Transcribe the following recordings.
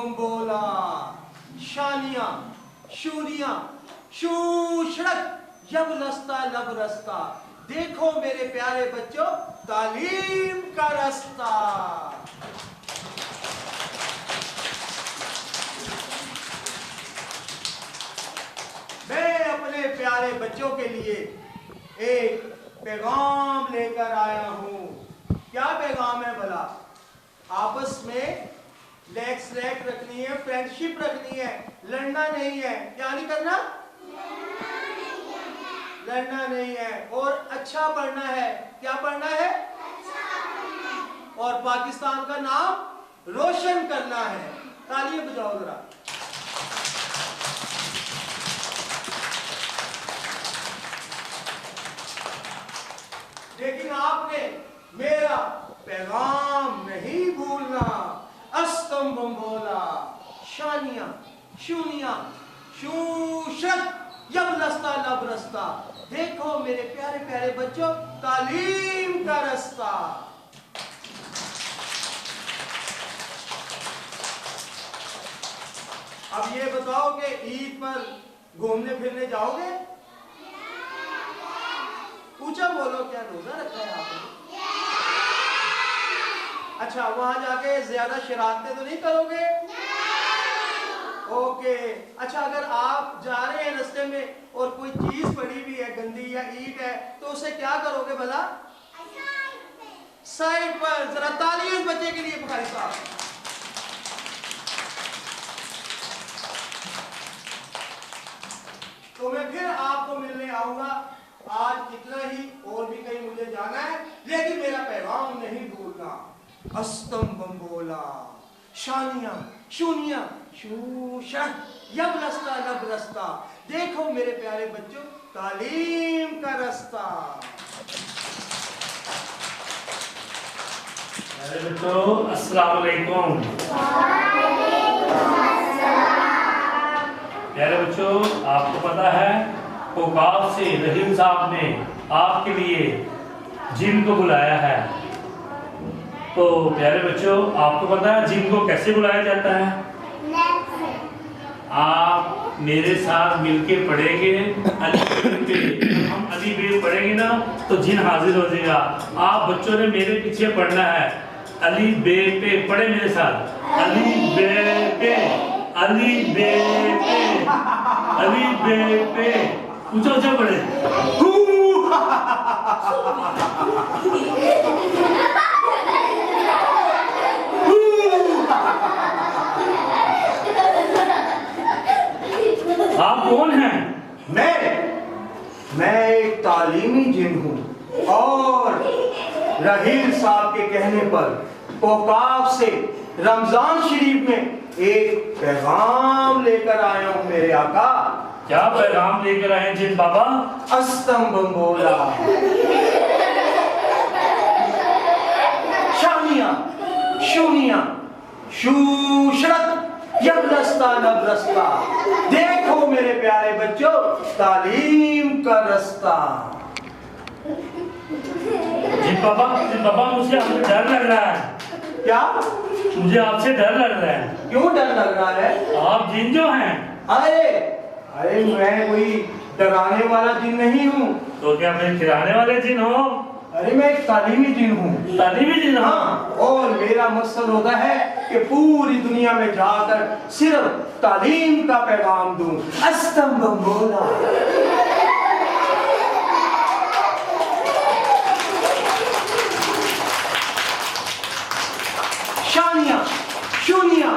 बम्बोला, Shania, शूरिया, शूशरत, यबलस्ता लबरस्ता। देखो मेरे प्यारे बच्चों, तालीम का रास्ता। मैं अपने प्यारे बच्चों के लिए एक पैगाम लेकर आया हूं। क्या पैगाम है भला? आपस में लेक्स लेक रखनी है, फ्रेंडशिप रखनी है, लड़ना नहीं है। क्या नहीं करना? लड़ना नहीं है। और अच्छा पढ़ना है। क्या पढ़ना है? और पाकिस्तान का नाम रोशन करना है। तालियां बजाओ जरा। लेकिन आपने मेरा पैगाम नहीं भूलना। अस्तम बम्बोला, शानिया, शूनिया, शूशत, यबलस्ता लबरस्ता। देखो मेरे प्यारे प्यारे बच्चों, तालीम का रास्ता। अब ये बताओ कि ईद पर घूमने फिरने जाओगे? ऊंचा बोलो, क्या रोजा रखा है आपने? अच्छा, वहां जाके ज्यादा शरारतें तो नहीं करोगे? ओके। अच्छा, अगर आप जा रहे हैं रास्ते में और कोई चीज पड़ी हुई है गंदी या ईंट है, तो उसे क्या करोगे भला? साइड पर। जरा तालियां उस बच्चे के लिए बुखारी साहब। तो मैं फिर आपको मिलने आऊंगा। आज इतना ही, और भी कहीं मुझे जाना है, लेकिन मेरा पैगाम नहीं भूलना। अस्तम बम्बोला, शानिया, शूनिया, शूशा, यबलस्ता लबरस्ता। देखो मेरे प्यारे बच्चों, तालीम का रास्ता। प्यारे बच्चों, अस्सलाम वालेकुम। प्यारे बच्चों, आपको पता है औकाफ से रहीम साहब ने आपके लिए जिन को बुलाया है। तो प्यारे बच्चों, आपको पता है जिन को कैसे बुलाया जाता है? आप मेरे साथ मिलके पढ़ेंगे अली बे। हम अली बे पढ़ेंगे ना तो जिन हाजिर हो जाएगा। आप बच्चों ने मेरे पीछे पढ़ना है। अली बे पे पढ़े मेरे साथ। अली बे पे, अली बे पे, अली बे पे। ऊंचा ऊंचा पढ़े। आप कौन हैं? मैं एक तालीमी जिन हूँ और रहील साहब के कहने पर औकाफ से रमजान शरीफ में एक पैगाम लेकर आया हूँ मेरे आका। क्या पैगाम लेकर आए जिन बाबा? अस्तम बम्बोला, शानिया, शूनिया, शूशरत, यबलस्ता लबरस्ता। देखो मेरे प्यारे बच्चों, तालीम का रास्ता। जिन बाबा मुझे आपसे डर लग रहा है। क्या? मुझे आपसे डर लग रहा है। क्यों डर लग रहा है? आप जिन जो हैं। अरे मैं कोई डराने वाला जिन नहीं हूँ। तो क्या मैं खिलाने वाले जिन हो? अरे मैं एक तालीमी जिन हूँ। तालीमी जिन हो? हाँ, और मेरा मकसद होता है कि पूरी दुनिया में जाकर सिर्फ तालीम का पैगाम दूं। अस्तम बम्बोला, शानिया, शूनिया,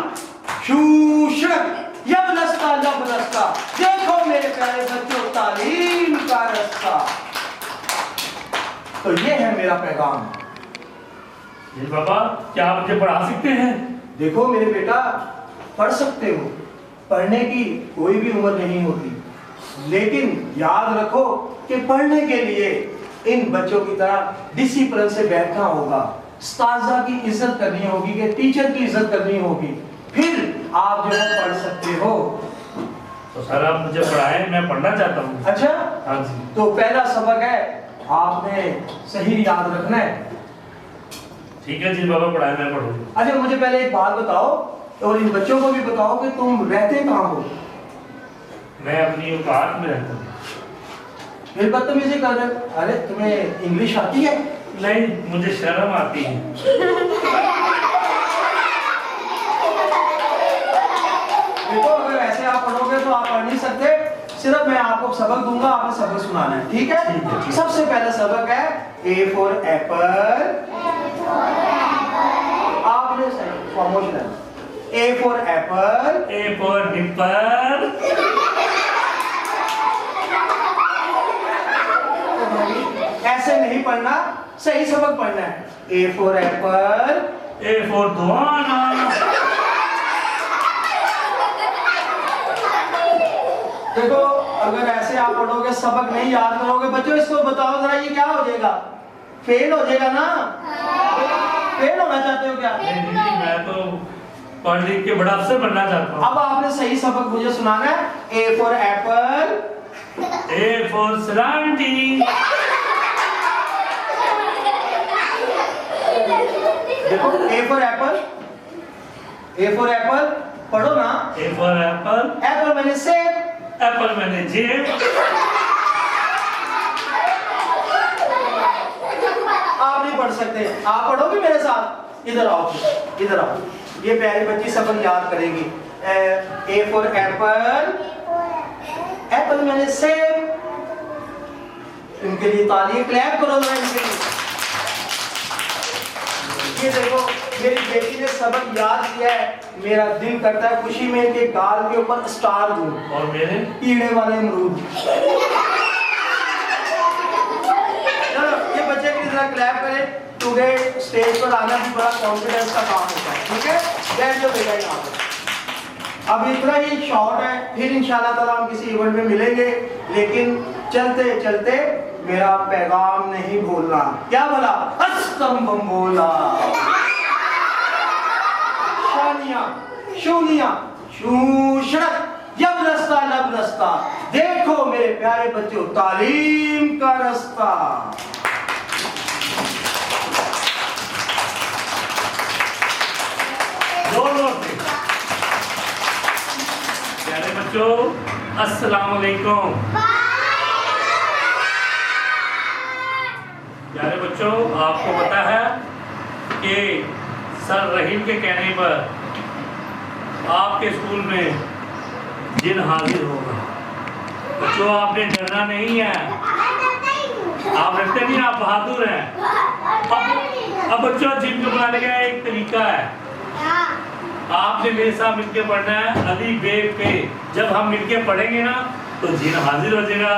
शूशरत, यबलस्ता लबरस्ता। देखो मेरे प्यारे बच्चों, तालीम का रास्ता। तो ये है मेरा पैगाम। जिन बाबा, क्या आप मुझे पढ़ा सकते हैं? देखो मेरे बेटा, पढ़ सकते हो। पढ़ने की कोई भी उम्र नहीं होती, लेकिन याद रखो कि पढ़ने के लिए इन बच्चों की तरह डिसिप्लिन से बैठना होगा। उस्तादा की इज्जत करनी होगी, कि टीचर की इज्जत करनी होगी, फिर आप जो है पढ़ सकते हो। तो सर आप मुझे पढ़ाएं, मैं पढ़ना चाहता हूँ। अच्छा, हाँ जी। तो पहला सबक है, आपने सही याद रखना है। ठीक है जिन बाबा, पढ़ाएं, मैं पढ़ूंगा। अच्छा, मुझे पहले एक बात बताओ और इन बच्चों को भी बताओ कि तुम रहते कहाँ हो। मैं अपनी औकात में रहता हूँ। फिर बदतमीजी कर रहे हो। अरे तुम्हें इंग्लिश आती है? नहीं, मुझे शर्म आती है। देखो अगर ऐसे आप पढ़ोगे तो आप पढ़ नहीं सकते। सिर्फ मैं आपको सबक दूंगा, आपने सबक सुनाना है, ठीक है? ठीक है। सबसे पहला सबक है ए फॉर एप्पल। आपने खामोश रहना। A for apple. A for nipple. ऐसे नहीं पढ़ना, सही सबक पढ़ना है। A for apple. A for दुआना। देखो अगर ऐसे आप पढ़ोगे, सबक नहीं याद करोगे, बच्चों इसको बताओ जरा, ये क्या हो जाएगा? फेल हो जाएगा ना? फेल होना चाहते हो क्या? नहीं दीदी, मैं तो पढ़ लिख के बड़ा अफसर बनना चाहता हूँ। अब आपने सही सबक मुझे सुनाना है। A for apple. A for सरांडी। देखो A for apple. A for apple पढ़ो ना। ए फॉर एप्पल। एप्पल मैंने सेब। एप्पल मैंने जेब। आप नहीं पढ़ सकते, आप पढ़ोगे मेरे साथ। इधर आओ, इधर आओ। ये प्यारी बच्ची सबक याद करेगी। ए फॉर एप्पल। एप्पल मैंने सेब। इनके लिए ताली क्लैप करो जरा इनके लिए। ये देखो मेरी बेटी ने सबक याद किया है। मेरा दिल करता है खुशी में इनके गाल के ऊपर स्टार दूं। और मेरे कीड़े वाले अमरूद। चलो ये बच्चे की तरह क्लैप करें। टुडे स्टेज पर आना भी बड़ा कॉन्फिडेंस का काम होता है, ठीक है? बैठ जाओ बेटा यहाँ पर। अब इतना ही शॉर्ट है, फिर इंशाल्लाह ताला हम किसी इवेंट में मिलेंगे। लेकिन चलते चलते मेरा पैगाम नहीं भूलना। क्या बोला? अस्तम बोला। शानिया शूनिया शूशरत जब रास्ता लब रास्ता। देखो मेरे प्यारे बच्चों, तालीम का रास्ता। जोर से। प्यारे बच्चों, अस्सलाम वालेकुम। प्यारे बच्चों, आपको पता है कि सर रहीम के कहने पर आपके स्कूल में जिन हाजिर होगा। बच्चों आपने डरना नहीं है। आप डरते नहीं, आप बहादुर हैं। अब बच्चों जिन को बुलाने का एक तरीका है। आपने मेरे साथ मिलके पढ़ना है अली बे पे। जब हम मिलके पढ़ेंगे ना तो जिन हाजिर हो जाएगा,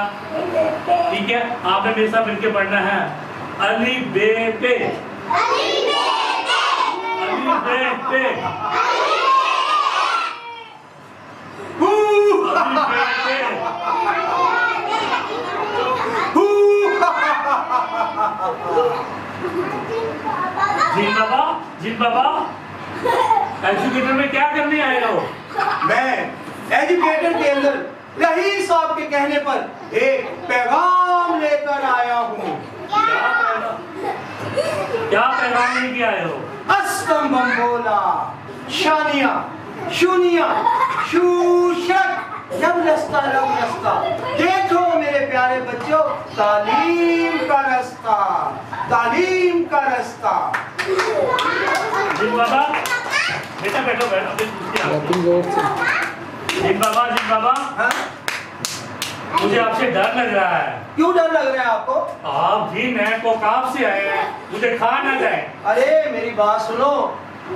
ठीक है? आपने मेरे साथ मिलके पढ़ना है अली बे पे। अली बे पे। जिन बाबा एजुकेटर में क्या करने आए हो? मैं एजुकेटर के अंदर रहीम साहब के कहने पर एक पैगाम लेकर आया हूँ। क्या पैगाम लेके आए हो? अस्तम बम्बोला शानिया शूनिया शूशक जब रास्ता लब रास्ता। देखो मेरे प्यारे बच्चों, तालीम का रास्ता, तालीम का रास्ता। जिन बाबा बेटा बैठो जिन बाबा हाँ? मुझे आपसे डर लग रहा है। क्यों डर लग रहा है आपको? आप भी नए कोकाब से आए हैं, मुझे खा ना जाए। अरे मेरी बात सुनो,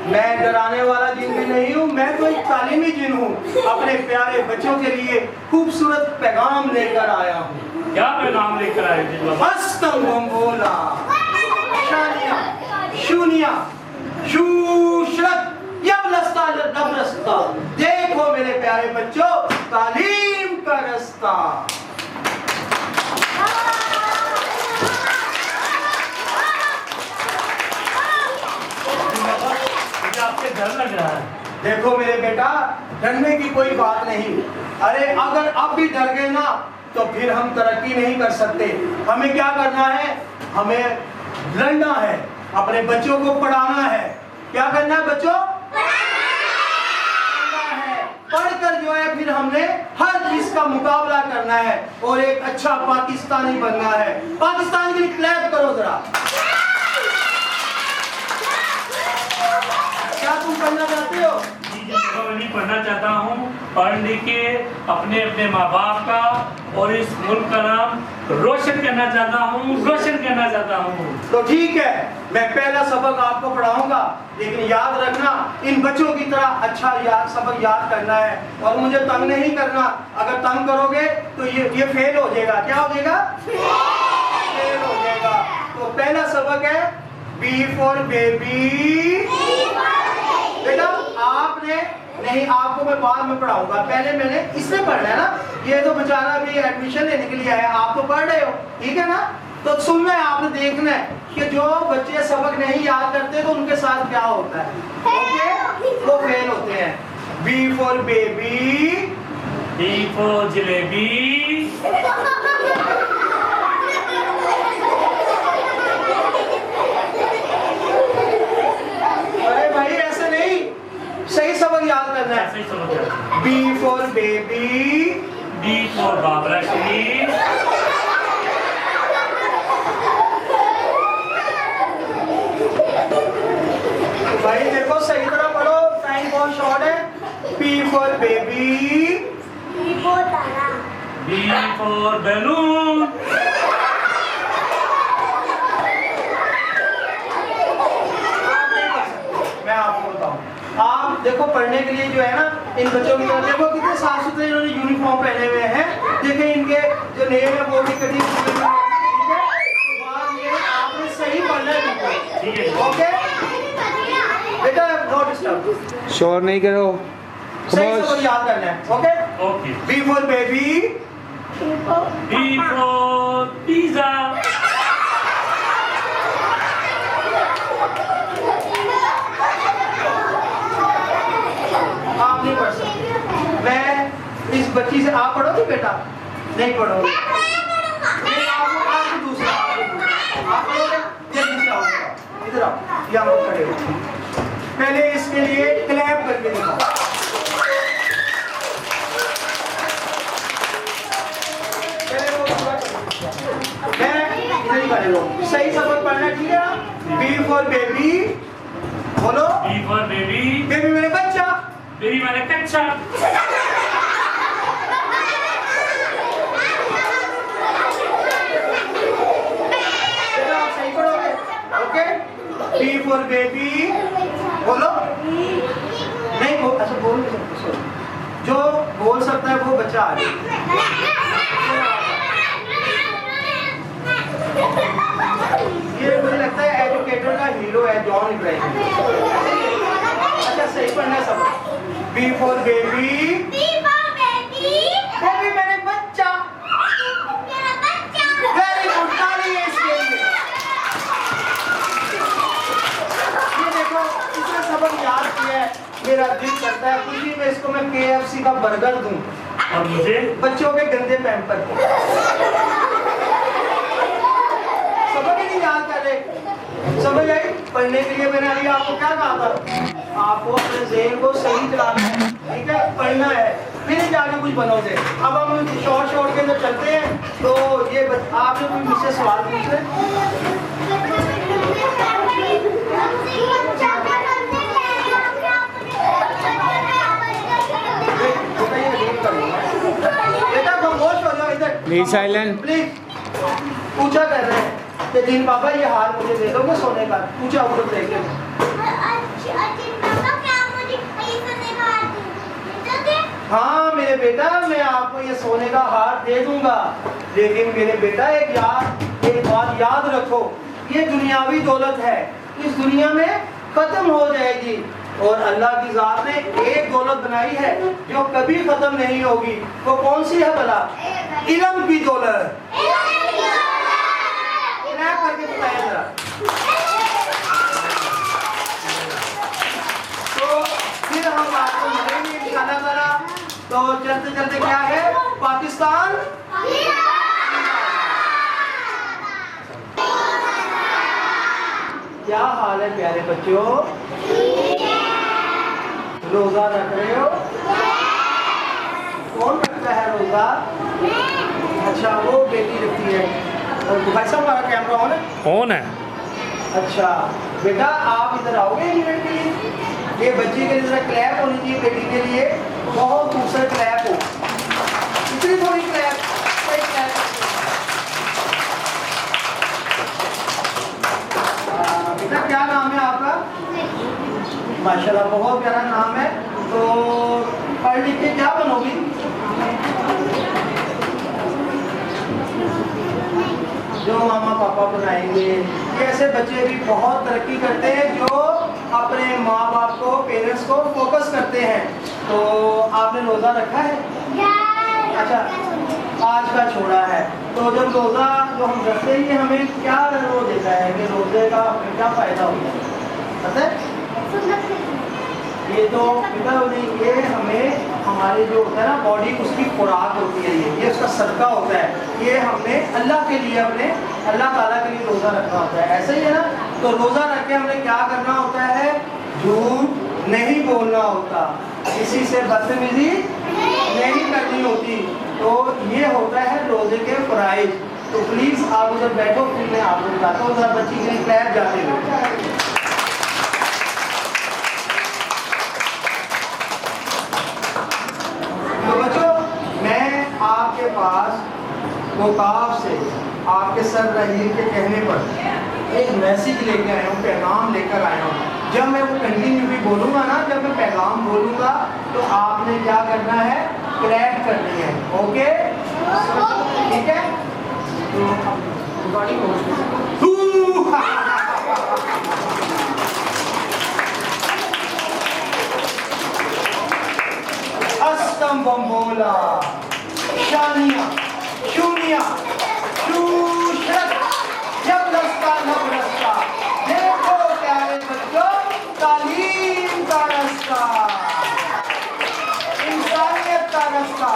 मैं डराने वाला जिन भी नहीं हूँ, मैं तो एक तालीमी जिन हूँ। अपने प्यारे बच्चों के लिए खूबसूरत पैगाम लेकर आया हूँ। क्या पैगाम लेकर आए जिन बाबा? अस्तम बम्बोला शानिया शूनिया शूशरत जब रास्ता लब रास्ता। देखो मेरे प्यारे बच्चों, तालीम का रास्ता। मुझे आपसे डर लग रहा है। देखो मेरे बेटा, डरने की कोई बात नहीं। अरे अगर अब भी डर गए ना तो फिर हम तरक्की नहीं कर सकते। हमें क्या करना है? हमें लड़ना है, अपने बच्चों को पढ़ाना है। क्या करना है बच्चों? पढ़कर जो है फिर हमने हर चीज का मुकाबला करना है और एक अच्छा पाकिस्तानी बनना है। पाकिस्तान के लिए क्लैप करो जरा। क्या तुम पढ़ना चाहते हो? मैं नहीं पढ़ना चाहता हूँ, पढ़ लिख के अपने अपने माँ बाप का और इस मुल्क का नाम रोशन करना चाहता हूँ, रोशन करना चाहता हूँ। तो ठीक है, मैं पहला सबक आपको पढ़ाऊंगा, लेकिन याद रखना इन बच्चों की तरह अच्छा सबक याद करना है और मुझे तंग नहीं करना। अगर तंग करोगे तो ये फेल हो जाएगा। क्या हो जाएगा? फेल हो जाएगा। तो पहला सबक है बी फॉर बेबी। बेटा आपने नहीं, आपको मैं बाद में पढ़ाऊंगा, पहले मैंने इससे पढ़ना है ना। ये तो बेचारा भी एडमिशन लेने के लिए आया, आप तो पढ़ रहे हो, ठीक है ना। तो सुनना है, आपने देखना है कि जो बच्चे सबक नहीं याद करते तो उनके साथ क्या होता है। ओके, वो फेल होते हैं। B for baby, B for jalebi, अरे भाई ऐसे नहीं, सही सबक याद करना है। ऐसे ही समझ। B for baby, B for Babra Sharif, भाई देखो सही तरह पढ़ो, टाइम बहुत शॉर्ट है। B for baby, B for balloon, मैं आपको बताऊं, आप देखो पढ़ने के लिए जो है ना, इन बच्चों की तरफ देखो कितने साफ सुथरे इन्होंने यूनिफॉर्म पहने हुए हैं। देखिए इनके जो नेम है वो भी कटी हुई है। तो बात ये है, आपने सही पढ़ना है, ठीक है। ओके बेटा, नो डिस्टर्ब, शोर नहीं करो। सही सबक याद करना है। Okay, okay. B for baby, B for pizza, आप नहीं पढ़ सकते। मैं इस बच्ची से, आप पढ़ोगे बेटा? नहीं पढ़ोगे। नहीं, आपको दूसरा आप पढ़ोगे। जल्दी से आओ, इधर आओ, यहाँ पर खड़े हो। पहले इसके लिए क्लैप करके दिखाओ। पहले वो पूरा करो। मैं इधर ही खड़े रहो। सही सबक पढ़ना, ठीक है ना? बी फॉर बेबी, बोलो। बी फॉर बेबी, बेबी मेरे बच्चा, बेबी मैंने कच्चा, बी फॉर बेबी, बोलो। नहीं बोल, अच्छा बोल नहीं सकते, जो बोल सकता है वो बच्चा आ गया। ये मुझे लगता है एजुकेटर का हीरो है, जॉन इब्राहिम। अच्छा सही पढ़ना है सब। बी फॉर बेबी, बेबी मेरे बच्चा, वेरी गुड, ताली है इसके लिए। सबक याद किया है, मेरा दिल करता है खुशी में इसको मैं KFC का बर्गर दूं और मुझे बच्चों के गंदे पैम्पर को। सबक ही नहीं याद कर रहे, समझ आई? पढ़ने के लिए मैंने अभी आपको क्या कहा था, आपको अपने ज़हन को सही चलाना है, ठीक है? पढ़ना है, फिर जाके कुछ बनोगे। अब हम शॉर्ट के अंदर चलते हैं। तो ये आपने कोई मुझसे सवाल पूछ रहे? बेटा खामोश हो जाओ इधर, प्लीज साइलेंट। प्लीज। पूछा कर रहे हैं कि दिन बाबा ये हार मुझे दे दोगे सोने का? पूछा उधर देख के। हाँ मेरे बेटा, मैं आपको ये सोने का हार दे दूंगा, लेकिन मेरे बेटा एक बात याद रखो, ये दुनियावी दौलत है, इस दुनिया में खत्म हो जाएगी, और अल्लाह की जात ने एक दौलत बनाई है जो कभी खत्म नहीं होगी। वो कौन सी है भला? इल्म की दौलत। करके बताया जरा। तो फिर हम आपको मिलेंगे इंशाल्लाह ताला। तो चलते चलते क्या है, पाकिस्तान क्या हाल है प्यारे बच्चों? रोजा रख रहे हो? कौन रखता है रोजा? अच्छा, वो बेटी रखती है। और भाई साहब हमारा कैमरा ऑन है? कौन है? अच्छा बेटा, आप इधर आओगे इवेंट के लिए? ये बच्ची के लिए जरा क्लैप होनी चाहिए, बेटी के लिए बहुत खूबसूरत क्लैप हो, इतनी थोड़ी क्लैप, कोई क्लैप। बेटा क्या नाम है आपका? माशाल्लाह बहुत प्यारा नाम है। तो पढ़ लिख के क्या बनोगी? जो मामा पापा बनाएंगे। ये ऐसे बच्चे भी बहुत तरक्की करते हैं जो अपने माँ बाप को, पेरेंट्स को फोकस करते हैं। तो आपने रोज़ा रखा है? अच्छा, आज का छोड़ा है। तो जब रोज़ा जो हम रखते हैं, हमें क्या वो देता है कि रोज़े का हमें क्या फ़ायदा होता है पता है? ये तो बेटा नहीं, ये हमें हमारे जो होता है ना बॉडी, उसकी खुराक होती है, ये उसका सदका होता है। ये हमने अल्लाह के लिए, अपने अल्लाह ताला के लिए रोज़ा रखना होता है, ऐसे ही है ना। तो रोज़ा रख के हमने क्या करना होता है? झूठ नहीं बोलना होता, किसी से बदतमीजी नहीं करनी होती। तो ये होता है रोज़े के फ़राइज़। तो प्लीज़ आप उधर बैठो, फिर मैं आपको बताता हूँ। उधर बच्ची के लिए क्लैप जाते हुए। तो बच्चों, मैं आपके पास गोताब से आपके सर रहीम के कहने पर एक मैसेज लेके आया हूँ, पैगाम लेकर आया हूँ। जब मैं वो कंटिन्यू भी बोलूँगा ना, जब मैं पैगाम बोलूँगा तो आपने क्या करना है? क्लैप करनी है। ओके, ठीक है? अस्तम बम्बोला शानिया शूनिया शूशरत जब रस्ता नब रस्ता, देखो प्यारे बच्चों तालीम का रास्ता, इंसानियत का रास्ता।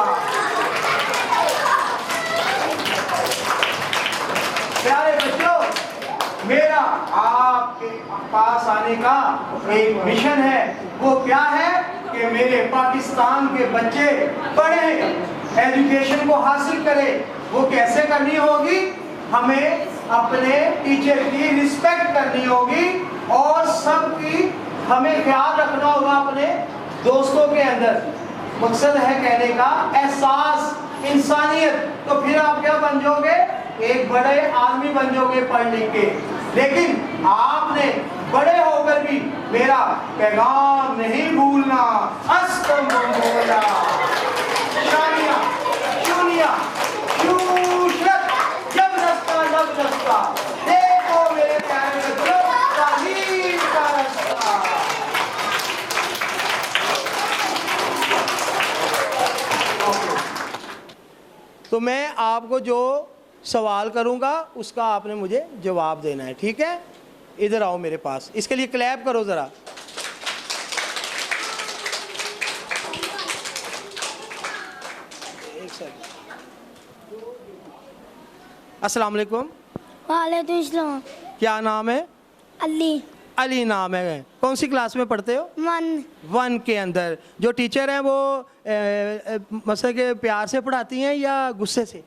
प्यारे बच्चों, मेरा आपके पास आने का एक मिशन है। वो क्या है कि मेरे पाकिस्तान के बच्चे पढ़े, एजुकेशन को हासिल करें। वो कैसे करनी होगी? हमें अपने टीचर की रिस्पेक्ट करनी होगी और सबकी हमें ख्याल रखना होगा अपने दोस्तों के अंदर। मकसद है कहने का एहसास, इंसानियत। तो फिर आप क्या बन जाओगे? एक बड़े आदमी बन जाओगे पढ़ लिख के। लेकिन आपने बड़े होकर भी मेरा पैगाम नहीं भूलना। अस्तम बम्बोला शानिया शूनिया शूशरत जब रास्ता लब रास्ता, देखो मेरे प्यारे बच्चों तालीम का रास्ता। तो मैं आपको जो सवाल करूंगा उसका आपने मुझे जवाब देना है, ठीक है? इधर आओ मेरे पास, इसके लिए क्लैप करो ज़रा। एक सेकंड। अस्सलाम वालेकुम। वालेकुम सलाम। क्या नाम है? अली। अली नाम है। कौन सी क्लास में पढ़ते हो? 1 के अंदर। जो टीचर हैं वो मतलब के प्यार से पढ़ाती हैं या गुस्से से?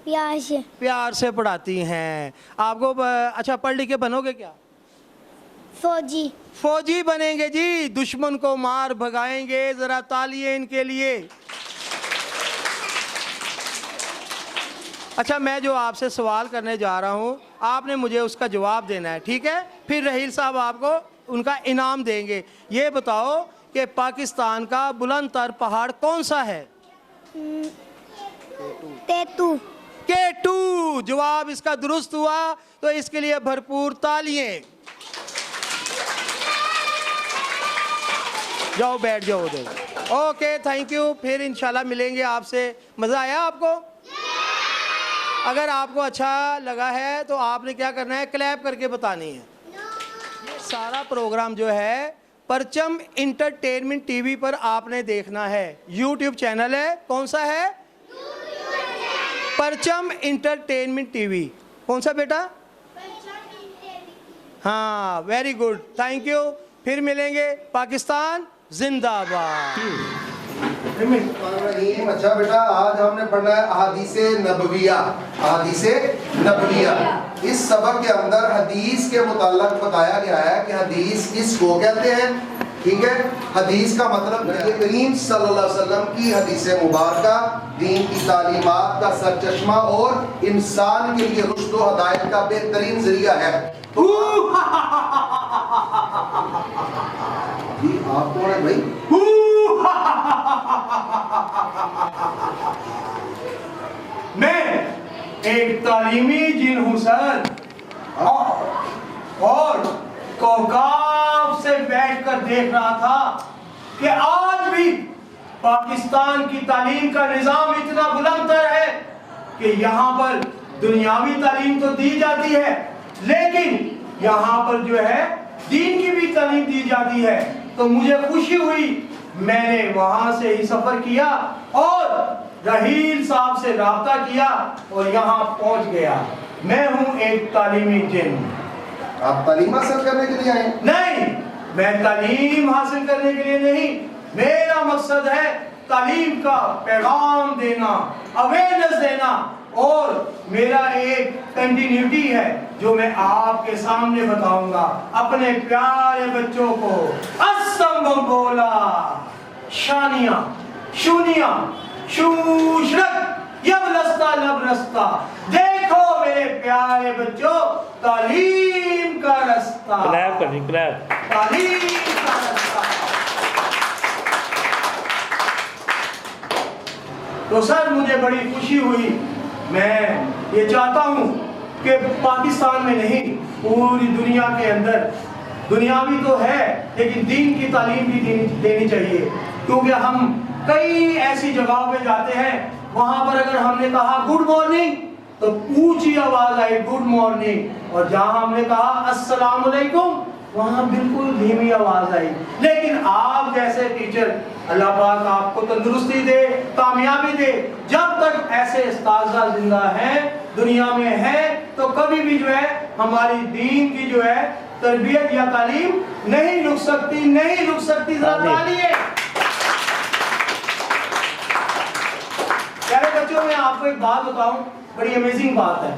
प्यार से पढ़ाती हैं। आपको अच्छा पढ़ लिख के बनोगे क्या? फौजी। फौजी बनेंगे जी, दुश्मन को मार भगाएंगे। जरा तालियां इनके लिए। अच्छा, मैं जो आपसे सवाल करने जा रहा हूँ, आपने मुझे उसका जवाब देना है, ठीक है? फिर रहील साहब आपको उनका इनाम देंगे। ये बताओ कि पाकिस्तान का बुलंद तर पहाड़ कौन सा है? K2। K2 जवाब इसका दुरुस्त हुआ, तो इसके लिए भरपूर तालियां। जाओ बैठ जाओ उधर। Okay, thank you. फिर इंशाल्लाह मिलेंगे आपसे। मज़ा आया आपको? अगर आपको अच्छा लगा है तो आपने क्या करना है? क्लैप करके बतानी है। ये सारा प्रोग्राम जो है परचम इंटरटेनमेंट टीवी पर आपने देखना है। यूट्यूब चैनल है, कौन सा है? परचम इंटरटेनमेंट टीवी। कौन सा बेटा? हाँ, वेरी गुड, थैंक यू। फिर मिलेंगे। पाकिस्तान जिंदाबाद। अच्छा बेटा, आज हमने पढ़ना है अहादीसे नबविया। अहादीसे नबविया, इस सबक के अंदर हदीस के मुताल्लिक़ बताया गया है कि हदीस किसको कहते हैं। ठीक है, हदीस का मतलब नबी करीम सल्लल्लाहु अलैहि वसल्लम की हदीस मुबारका, दीन की तालीमात का सरचश्मा और इंसान के लिए रुश्द व हदायत का बेहतरीन जरिया है। तो जी आप कौन है भाई? मैं एक तालीमी जिन हूं सर, और कौकाब से बैठकर देख रहा था कि आज भी पाकिस्तान की तालीम का निजाम इतना बुलंदतर है कि यहाँ पर दुनियावी तालीम तो दी जाती है, लेकिन यहाँ पर जो है दीन की भी तालीम दी जाती है। तो मुझे खुशी हुई, मैंने वहां से ही सफर किया और रहील साहब से राब्ता किया और यहाँ पहुंच गया। मैं हूँ एक तालीमी जिन। आप तालीम हासिल करने के लिए आए? नहीं, मैं तालीम हासिल करने के लिए नहीं, मेरा मकसद है तालीम का पैगाम देना, अवेयरनेस देना, और मेरा एक कंटिन्यूटी है जो मैं आपके सामने बताऊंगा। अपने प्यारे बच्चों को असंभव बोला, शानिया, शूनिया, शूशरत, यबलस्ता लबरस्ता, देखो मेरे प्यारे बच्चों तालीम का रास्ता, क्लैप कर दी, क्लैप। तालीम का रास्ता। तो सर मुझे बड़ी खुशी हुई। मैं ये चाहता हूँ कि पाकिस्तान में नहीं, पूरी दुनिया के अंदर, दुनियावी तो है लेकिन दीन की तालीम भी देनी चाहिए, क्योंकि हम कई ऐसी जगहों पे जाते हैं, वहां पर अगर हमने कहा गुड मॉर्निंग तो ऊंची आवाज आई गुड मॉर्निंग, और जहां हमने कहा अस्सलाम वालेकुम वहां बिल्कुल धीमी आवाज आई। लेकिन आप जैसे टीचर, अल्लाह पाक आपको तंदुरुस्ती दे, कामयाबी दे, जब तक ऐसे उस्ताद जिंदा हैं दुनिया में है, तो कभी भी जो है हमारी दीन की जो है तरबियत या तालीम नहीं रुक सकती, नहीं रुक सकती। जरा तालिए। प्यारे बच्चों, मैं आपको एक बात बताऊं, बड़ी अमेजिंग बात है।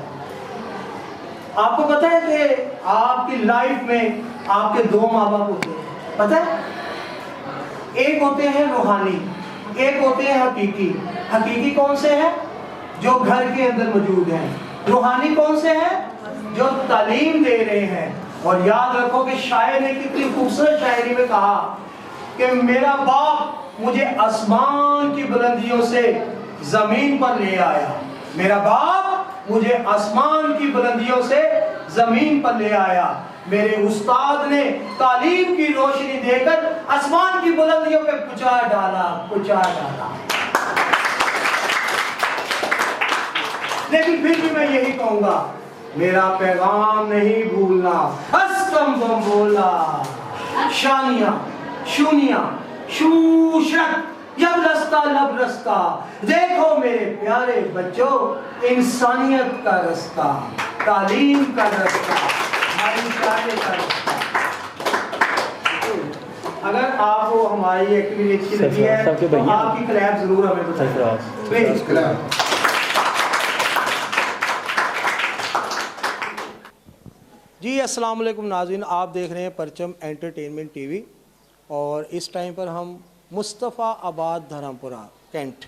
आपको पता है कि आपकी लाइफ में आपके दो माँ बाप होते हैं, पता है? एक होते हैं रूहानी, एक होते हैं हकीकी। हकीकी कौन से हैं? जो घर के अंदर मौजूद हैं। रूहानी कौन से हैं? जो तालीम दे रहे हैं। और याद रखो कि शायर ने कितनी खूबसूरत शायरी में कहा कि मेरा बाप मुझे आसमान की बुलंदियों से जमीन पर ले आया, मेरा बाप मुझे आसमान की बुलंदियों से जमीन पर ले आया, मेरे उस्ताद ने तालीम की रोशनी देकर आसमान की बुलंदियों पे पहुंचा डाला, पहुंचा डाला। लेकिन फिर भी मैं यही कहूंगा, मेरा पैगाम नहीं भूलना। हस्तम बम बोला, शानिया, शूनिया, शूशरत, यबलस्ता लबरस्ता, देखो मेरे प्यारे बच्चों इंसानियत का रास्ता, तालीम का रास्ता, भाईचारे का रास्ता। अगर आपको हमारी एक्टिविटी अच्छी लगी है तो आपकी क्लैप जरूर हमें बताइए प्लीज। जी अस्सलाम वालेकुम नाज़रीन, आप देख रहे हैं परचम एंटरटेनमेंट टीवी, और इस टाइम पर हम मुस्तफ़ा आबाद धरमपुरा कैंट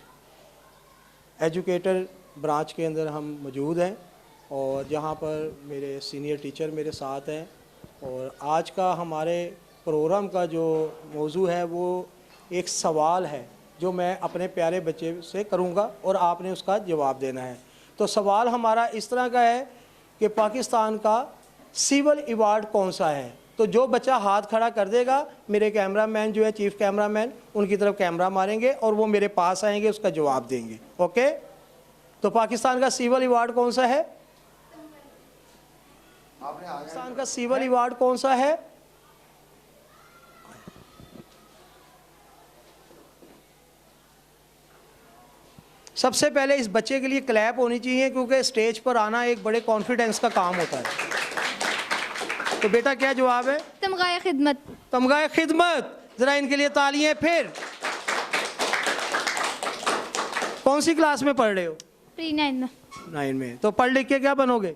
एजुकेटर ब्रांच के अंदर हम मौजूद हैं, और जहां पर मेरे सीनियर टीचर मेरे साथ हैं। और आज का हमारे प्रोग्राम का जो मौजू है वो एक सवाल है जो मैं अपने प्यारे बच्चे से करूंगा और आपने उसका जवाब देना है। तो सवाल हमारा इस तरह का है कि पाकिस्तान का सिविल अवार्ड कौन सा है। तो जो बच्चा हाथ खड़ा कर देगा, मेरे कैमरामैन जो है चीफ कैमरामैन उनकी तरफ कैमरा मारेंगे और वो मेरे पास आएंगे, उसका जवाब देंगे। ओके, तो पाकिस्तान का सिविल अवार्ड कौन सा है? पाकिस्तान का सिविल अवार्ड कौन सा है? सबसे पहले इस बच्चे के लिए क्लैप होनी चाहिए, क्योंकि स्टेज पर आना एक बड़े कॉन्फिडेंस का काम होता है। तो बेटा क्या जवाब है? तमगाए खिदमत। तमगाए खिदमत। जरा इनके लिए तालियां। फिर कौन सी क्लास में पढ़ रहे हो? प्री 9 9 में। तो पढ़ लिख के क्या बनोगे?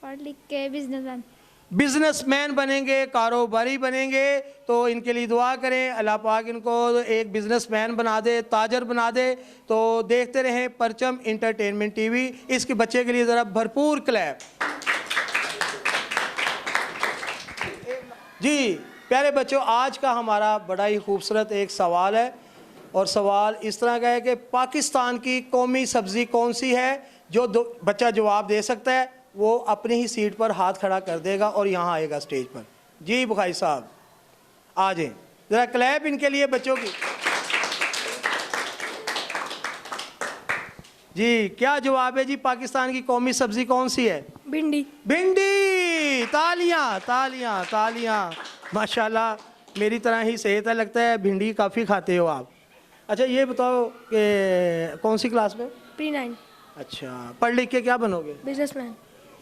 पढ़ लिख के बिजनेसमैन। बिजनेसमैन बनेंगे, कारोबारी बनेंगे। तो इनके लिए दुआ करें, अल्लाह पाक इनको एक बिजनेसमैन बना दे, ताजर बना दे। तो देखते रहें परचम इंटरटेनमेंट टीवी। इसके बच्चे के लिए ज़रा भरपूर क्लैप। जी प्यारे बच्चों, आज का हमारा बड़ा ही खूबसूरत एक सवाल है, और सवाल इस तरह का है कि पाकिस्तान की कौमी सब्ज़ी कौन सी है? जो बच्चा जवाब दे सकता है वो अपनी ही सीट पर हाथ खड़ा कर देगा और यहाँ आएगा स्टेज पर। जी बुखारी साहब आ जाएं, ज़रा क्लैप इनके लिए बच्चों की। जी क्या जवाब है जी? पाकिस्तान की कौमी सब्ज़ी कौन सी है? भिंडी। भिंडी। तालियां तालियां तालियां, माशाल्लाह मेरी तरह ही सेहत है, लगता है भिंडी काफ़ी खाते हो आप। अच्छा ये बताओ कि कौन सी क्लास में? प्री 9। अच्छा, पढ़ लिख के क्या बनोगे? बिजनेसमैन।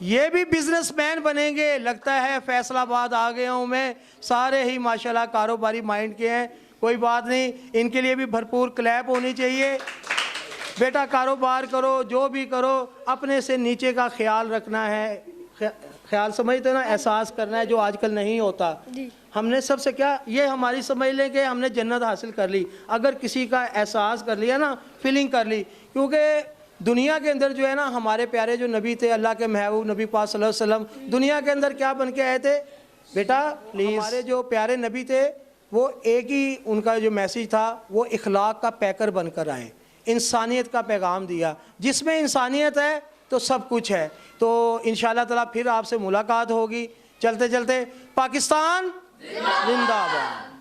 ये भी बिजनेसमैन बनेंगे। लगता है फैसलाबाद आ गया हूँ मैं, सारे ही माशाल्लाह कारोबारी माइंड के हैं। कोई बात नहीं, इनके लिए भी भरपूर क्लैप होनी चाहिए। बेटा कारोबार करो, जो भी करो, अपने से नीचे का ख्याल रखना है। ख्याल समझते हो ना, एहसास करना है, जो आजकल नहीं होता। जी। हमने सबसे क्या, ये हमारी समझ लें कि हमने जन्नत हासिल कर ली अगर किसी का एहसास कर लिया ना, फीलिंग कर ली। क्योंकि दुनिया के अंदर जो है ना, हमारे प्यारे जो नबी थे, अल्लाह के महबूब नबी पाक सल्लल्लाहु अलैहि वसल्लम, दुनिया के अंदर क्या बन के आए थे? बेटा प्लीज़, हमारे जो प्यारे नबी थे वो एक ही उनका जो मैसेज था, वो इखलाक का पैकर बनकर आए, इंसानियत का पैगाम दिया। जिसमें इंसानियत है तो सब कुछ है। तो इंशाअल्लाह ताला फिर आपसे मुलाकात होगी। चलते चलते पाकिस्तान जिंदाबाद।